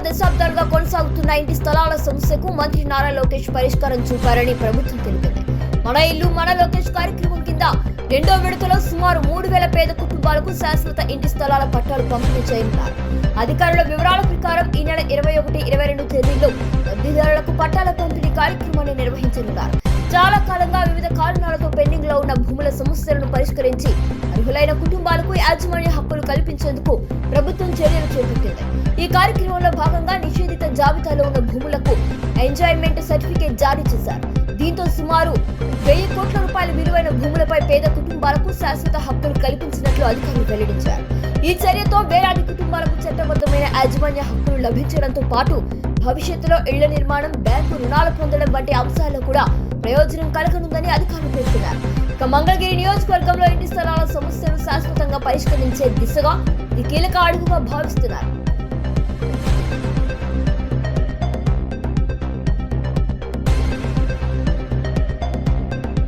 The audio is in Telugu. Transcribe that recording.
దశాబ్దాలుగా కొనసాగుతున్న ఇంటి స్థలాల సమస్యకు మంత్రి నారా లోకేష్ పరిష్కారం చూపారని ప్రభుత్వం తెలిపింది. మన ఇల్లు మన లోకేష్ కార్యక్రమం కింద రెండో విడతలో సుమారు 3,000 పేద కుటుంబాలకు శాశ్వత ఇంటి స్థలాల పట్టాలు పంపిణీ చేయనున్నారు. అధికారుల వివరాల ప్రకారం ఈ నెల 21, 22 తేదీల్లో లబ్ధిదారులకు పట్టాల పంపిణీ కార్యక్రమాన్ని నిర్వహించనున్నారు. చాలా కాలంగా వివిధ కారణాలతో పెండింగ్ లో ఉన్న భూముల సమస్యలను పరిష్కరించి అర్హులైన కుటుంబాలకు యాజమాన్య హక్కులు కల్పించేందుకు ప్రభుత్వం చర్యలు చేపట్టింది. ఈ కార్యక్రమంలో భాగంగా నిషేధిత జాబితాలో ఉన్న భూములకు ఎంజాయ్మెంట్ సర్టిఫికేట్ జారీ చేశారు. దీంతో సుమారు 1000 కోట్ల రూపాయల విలువైన భూములపై పేద కుటుంబాలకు శాశ్వత హక్కులు కల్పించినట్లు అధికారులు వెల్లడించారు. ఈ చర్యతో వేలాది కుటుంబాలకు చట్టబద్ధమైన యాజమాన్య హక్కులు లభించడంతో పాటు భవిష్యత్తులో ఇళ్ల నిర్మాణం, బ్యాంకు రుణాలు పొందడం వంటి అంశాల్లో కూడా ప్రయోజనం కలగనుందని అధికారులు పేర్కొన్నారు. ఇక మంగళగిరి నియోజకవర్గంలో ఇంటి స్థలాల సమస్యను శాశ్వతంగా పరిష్కరించే దిశగా ఇది కీలక అడుగుగా భావిస్తున్నారు.